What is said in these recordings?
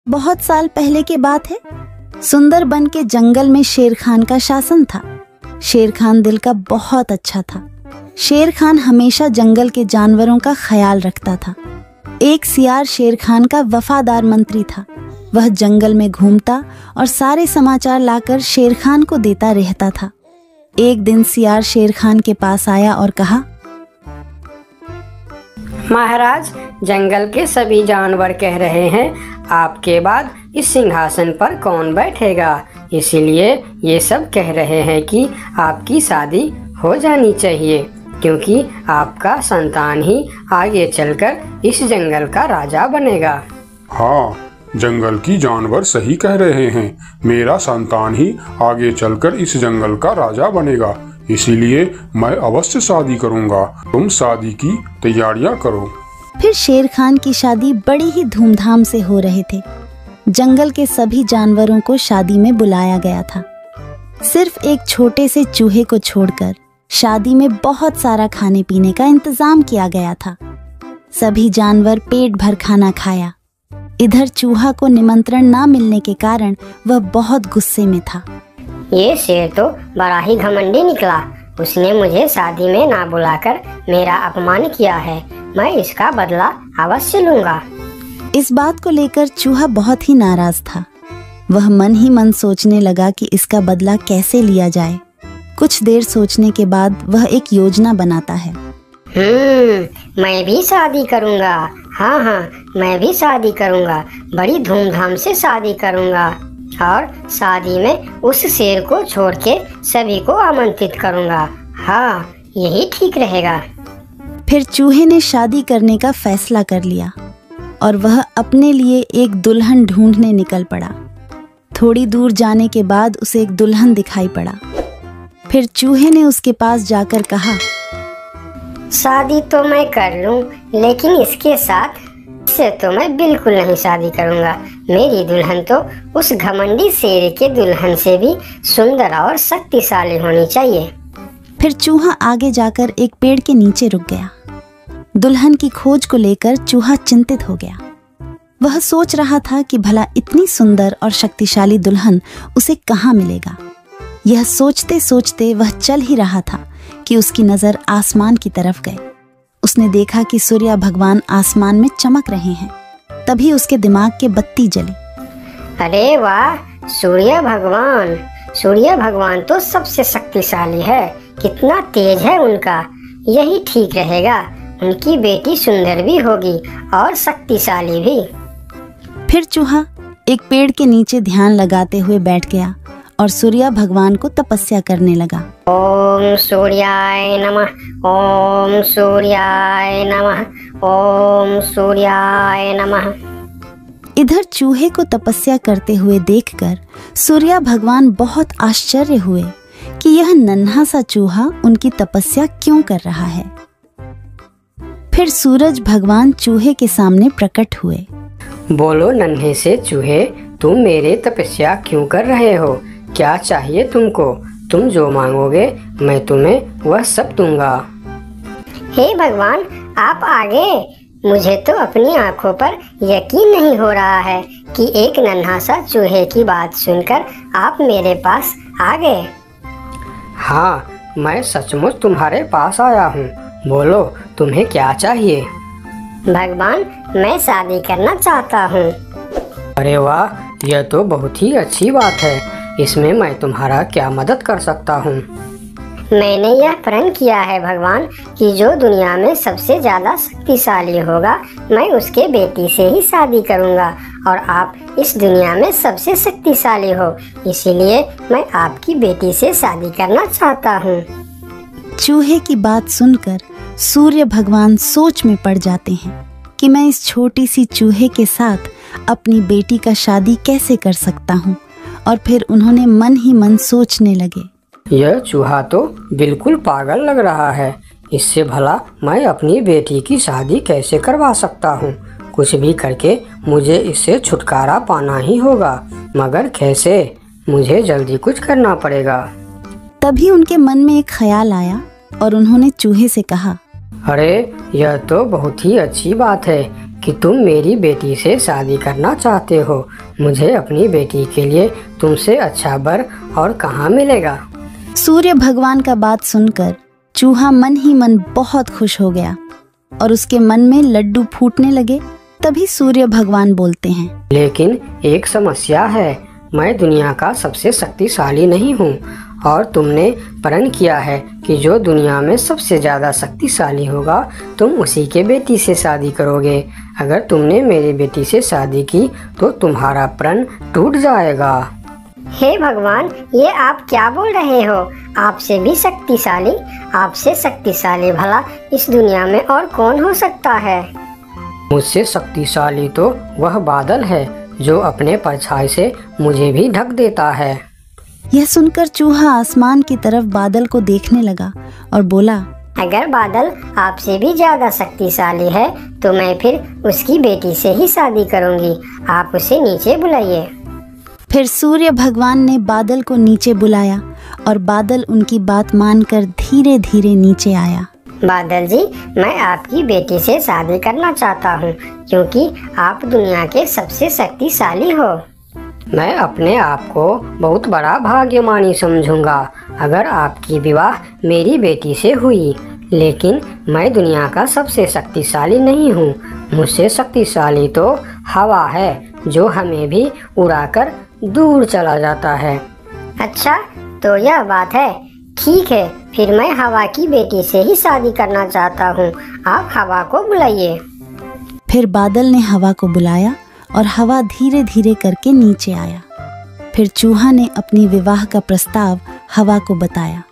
बहुत साल पहले की बात है। सुंदरबन के जंगल में शेर खान का शासन था। शेर खान दिल का बहुत अच्छा था। शेर खान हमेशा जंगल के जानवरों का ख्याल रखता था। एक सियार शेर खान का वफादार मंत्री था। वह जंगल में घूमता और सारे समाचार लाकर शेर खान को देता रहता था। एक दिन सियार शेर खान के पास आया और कहा, महाराज, जंगल के सभी जानवर कह रहे हैं आपके बाद इस सिंहासन पर कौन बैठेगा। इसीलिए ये सब कह रहे हैं कि आपकी शादी हो जानी चाहिए, क्योंकि आपका संतान ही आगे चलकर इस जंगल का राजा बनेगा। हाँ, जंगल की जानवर सही कह रहे हैं। मेरा संतान ही आगे चलकर इस जंगल का राजा बनेगा। इसीलिए मैं अवश्य शादी करूंगा। तुम शादी की तैयारियां करो। फिर शेर खान की शादी बड़ी ही धूमधाम से हो रहे थे। जंगल के सभी जानवरों को शादी में बुलाया गया था। सिर्फ एक छोटे से चूहे को छोड़कर शादी में बहुत सारा खाने पीने का इंतजाम किया गया था। सभी जानवर पेट भर खाना खाया। इधर चूहा को निमंत्रण ना मिलने के कारण वह बहुत गुस्से में था। ये शेर तो बड़ा ही घमंडी निकला। उसने मुझे शादी में ना बुलाकर मेरा अपमान किया है। मैं इसका बदला अवश्य लूंगा। इस बात को लेकर चूहा बहुत ही नाराज था। वह मन ही मन सोचने लगा कि इसका बदला कैसे लिया जाए। कुछ देर सोचने के बाद वह एक योजना बनाता है। मैं भी शादी करूंगा। हाँ, मैं भी शादी करूंगा। बड़ी धूमधाम से शादी करूंगा और शादी में उस शेर को छोड़ के सभी को आमंत्रित करूंगा। हाँ, यही ठीक रहेगा। फिर चूहे ने शादी करने का फैसला कर लिया और वह अपने लिए एक दुल्हन ढूंढने निकल पड़ा। थोड़ी दूर जाने के बाद उसे एक दुल्हन दिखाई पड़ा। फिर चूहे ने उसके पास जाकर कहा, शादी तो मैं कर लूं, लेकिन इसके साथ से तो मैं बिल्कुल नहीं शादी करूंगा। मेरी दुल्हन तो उस घमंडी शेर के दुल्हन से भी सुंदर और शक्तिशाली होनी चाहिए। फिर चूहा आगे जाकर एक पेड़ के नीचे रुक गया। दुल्हन की खोज को लेकर चूहा चिंतित हो गया। वह सोच रहा था कि भला इतनी सुंदर और शक्तिशाली दुल्हन उसे कहाँ मिलेगा। यह सोचते सोचते वह चल ही रहा था कि उसकी नजर आसमान की तरफ गई। उसने देखा कि सूर्य भगवान आसमान में चमक रहे हैं। तभी उसके दिमाग के बत्ती जली। अरे वाह, सूर्य भगवान तो सबसे शक्तिशाली है। कितना तेज है उनका। यही ठीक रहेगा। उनकी बेटी सुंदर भी होगी और शक्तिशाली भी। फिर चूहा एक पेड़ के नीचे ध्यान लगाते हुए बैठ गया और सूर्य भगवान को तपस्या करने लगा। ओम सूर्याय नमः, ओम सूर्याय नमः, ओम सूर्याय नमः। इधर चूहे को तपस्या करते हुए देखकर सूर्य भगवान बहुत आश्चर्य हुए कि यह नन्हा सा चूहा उनकी तपस्या क्यों कर रहा है। फिर सूरज भगवान चूहे के सामने प्रकट हुए। बोलो नन्हे से चूहे, तुम मेरे तपस्या क्यों कर रहे हो? क्या चाहिए तुमको? तुम जो मांगोगे मैं तुम्हें वह सब दूंगा। हे भगवान, आप आगे। मुझे तो अपनी आंखों पर यकीन नहीं हो रहा है कि एक नन्हा सा चूहे की बात सुनकर आप मेरे पास आ गए। हाँ, मैं सचमुच तुम्हारे पास आया हूँ। बोलो तुम्हें क्या चाहिए? भगवान, मैं शादी करना चाहता हूँ। अरे वाह, यह तो बहुत ही अच्छी बात है। इसमें मैं तुम्हारा क्या मदद कर सकता हूँ? मैंने यह प्रण किया है भगवान कि जो दुनिया में सबसे ज्यादा शक्तिशाली होगा मैं उसके बेटी से ही शादी करूँगा और आप इस दुनिया में सबसे शक्तिशाली हो। इसीलिए मैं आपकी बेटी से शादी करना चाहता हूँ। चूहे की बात सुनकर सूर्य भगवान सोच में पड़ जाते हैं कि मैं इस छोटी सी चूहे के साथ अपनी बेटी का शादी कैसे कर सकता हूँ। और फिर उन्होंने मन ही मन सोचने लगे, यह चूहा तो बिल्कुल पागल लग रहा है। इससे भला मैं अपनी बेटी की शादी कैसे करवा सकता हूँ? कुछ भी करके मुझे इससे छुटकारा पाना ही होगा, मगर कैसे? मुझे जल्दी कुछ करना पड़ेगा। तभी उनके मन में एक ख्याल आया और उन्होंने चूहे से कहा, अरे यह तो बहुत ही अच्छी बात है कि तुम मेरी बेटी से शादी करना चाहते हो। मुझे अपनी बेटी के लिए तुमसे अच्छा वर और कहाँ मिलेगा। सूर्य भगवान का बात सुनकर चूहा मन ही मन बहुत खुश हो गया और उसके मन में लड्डू फूटने लगे। तभी सूर्य भगवान बोलते हैं, लेकिन एक समस्या है, मैं दुनिया का सबसे शक्तिशाली नहीं हूँ और तुमने प्रण किया है कि जो दुनिया में सबसे ज़्यादा शक्तिशाली होगा तुम उसी के बेटी से शादी करोगे। अगर तुमने मेरी बेटी से शादी की तो तुम्हारा प्रण टूट जाएगा। हे भगवान, ये आप क्या बोल रहे हो? आपसे भी शक्तिशाली? आपसे शक्तिशाली भला इस दुनिया में और कौन हो सकता है? मुझसे शक्तिशाली तो वह बादल है जो अपने परछाई से मुझे भी ढक देता है। यह सुनकर चूहा आसमान की तरफ बादल को देखने लगा और बोला, अगर बादल आपसे भी ज्यादा शक्तिशाली है तो मैं फिर उसकी बेटी से ही शादी करूंगी। आप उसे नीचे बुलाइए। फिर सूर्य भगवान ने बादल को नीचे बुलाया और बादल उनकी बात मानकर धीरे धीरे नीचे आया। बादल जी, मैं आपकी बेटी से शादी करना चाहता हूँ क्योंकि आप दुनिया के सबसे शक्तिशाली हो। मैं अपने आप को बहुत बड़ा भाग्यमानी समझूंगा अगर आपकी विवाह मेरी बेटी से हुई, लेकिन मैं दुनिया का सबसे शक्तिशाली नहीं हूँ। मुझसे शक्तिशाली तो हवा है जो हमें भी उड़ाकर दूर चला जाता है। अच्छा, तो यह बात है। ठीक है, फिर मैं हवा की बेटी से ही शादी करना चाहता हूँ। आप हवा को बुलाइए। फिर बादल ने हवा को बुलाया और हवा धीरे धीरे करके नीचे आया। फिर चूहा ने अपनी विवाह का प्रस्ताव हवा को बताया।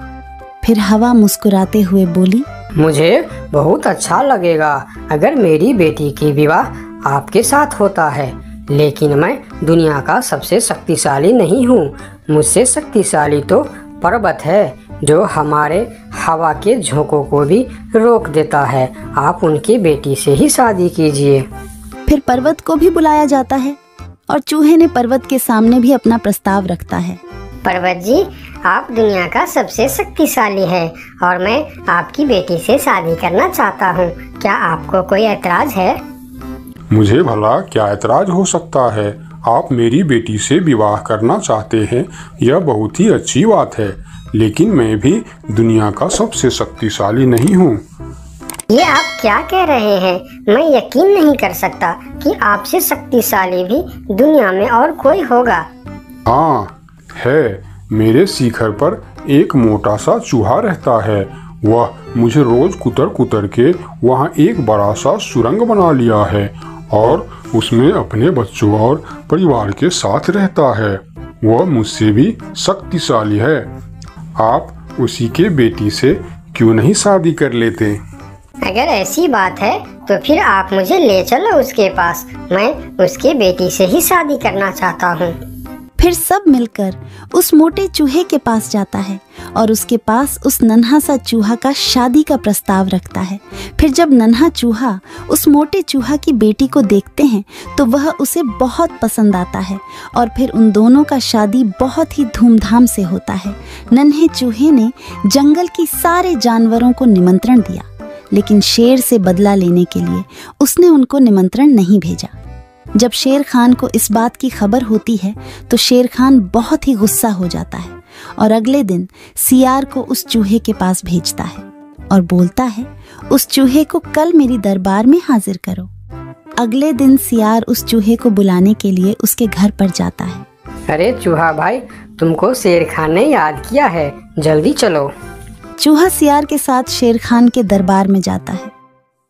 फिर हवा मुस्कुराते हुए बोली, मुझे बहुत अच्छा लगेगा अगर मेरी बेटी की विवाह आपके साथ होता है, लेकिन मैं दुनिया का सबसे शक्तिशाली नहीं हूँ। मुझसे शक्तिशाली तो पर्वत है जो हमारे हवा के झोंकों को भी रोक देता है। आप उनकी बेटी से ही शादी कीजिए। फिर पर्वत को भी बुलाया जाता है और चूहे ने पर्वत के सामने भी अपना प्रस्ताव रखता है। पर्वत जी, आप दुनिया का सबसे शक्तिशाली है और मैं आपकी बेटी से शादी करना चाहता हूँ। क्या आपको कोई ऐतराज है? मुझे भला क्या ऐतराज हो सकता है? आप मेरी बेटी से विवाह करना चाहते हैं, यह बहुत ही अच्छी बात है, लेकिन मैं भी दुनिया का सबसे शक्तिशाली नहीं हूँ। ये आप क्या कह रहे हैं? मैं यकीन नहीं कर सकता कि आपसे शक्तिशाली भी दुनिया में और कोई होगा। हाँ है, मेरे शिखर पर एक मोटा सा चूहा रहता है। वह मुझे रोज कुतर कुतर के वहाँ एक बड़ा सा सुरंग बना लिया है और उसमें अपने बच्चों और परिवार के साथ रहता है। वह मुझसे भी शक्तिशाली है। आप उसी के बेटी से क्यों नहीं शादी कर लेते? अगर ऐसी बात है तो फिर आप मुझे ले चलो उसके पास। मैं उसके बेटी से ही शादी करना चाहता हूँ। फिर सब मिलकर उस मोटे चूहे के पास जाता है और उसके पास उस नन्हा सा चूहा का शादी का प्रस्ताव रखता है। फिर जब नन्हा चूहा उस मोटे चूहा की बेटी को देखते हैं तो वह उसे बहुत पसंद आता है और फिर उन दोनों का शादी बहुत ही धूमधाम से होता है। नन्हे चूहे ने जंगल की सारे जानवरों को निमंत्रण दिया, लेकिन शेर से बदला लेने के लिए उसने उनको निमंत्रण नहीं भेजा। जब शेर खान को इस बात की खबर होती है तो शेर खान बहुत ही गुस्सा हो जाता है और अगले दिन सियार को उस चूहे के पास भेजता है और बोलता है, उस चूहे को कल मेरी दरबार में हाजिर करो। अगले दिन सियार उस चूहे को बुलाने के लिए उसके घर पर जाता है। अरे चूहा भाई, तुमको शेर खान ने याद किया है, जल्दी चलो। चूहा सियार के साथ शेर खान के दरबार में जाता है।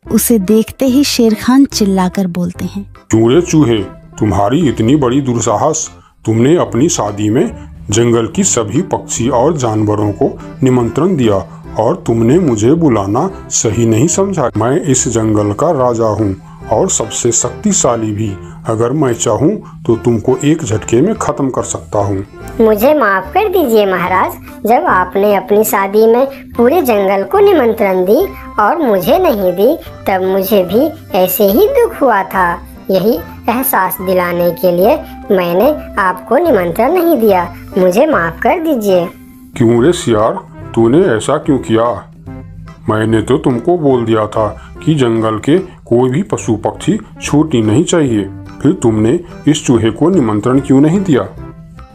उसे देखते ही शेर खान चिल्लाकर बोलते हैं, क्यों रे चूहे, तुम्हारी इतनी बड़ी दुस्साहस? तुमने अपनी शादी में जंगल की सभी पक्षी और जानवरों को निमंत्रण दिया और तुमने मुझे बुलाना सही नहीं समझा। मैं इस जंगल का राजा हूँ और सबसे शक्तिशाली भी। अगर मैं चाहूँ तो तुमको एक झटके में खत्म कर सकता हूँ। मुझे माफ कर दीजिए महाराज, जब आपने अपनी शादी में पूरे जंगल को निमंत्रण दी और मुझे नहीं दी तब मुझे भी ऐसे ही दुख हुआ था। यही एहसास दिलाने के लिए मैंने आपको निमंत्रण नहीं दिया। मुझे माफ कर दीजिए। क्यों रे सियार, तूने ऐसा क्यों किया? मैंने तो तुमको बोल दिया था कि जंगल के कोई भी पशु पक्षी छूटनी नहीं चाहिए। फिर तुमने इस चूहे को निमंत्रण क्यों नहीं दिया?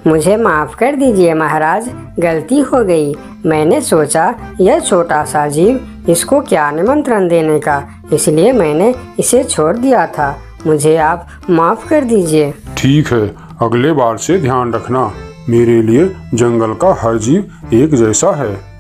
मुझे माफ कर दीजिए महाराज, गलती हो गई। मैंने सोचा यह छोटा सा जीव, इसको क्या निमंत्रण देने का, इसलिए मैंने इसे छोड़ दिया था। मुझे आप माफ कर दीजिए। ठीक है, अगले बार से ध्यान रखना। मेरे लिए जंगल का हर जीव एक जैसा है।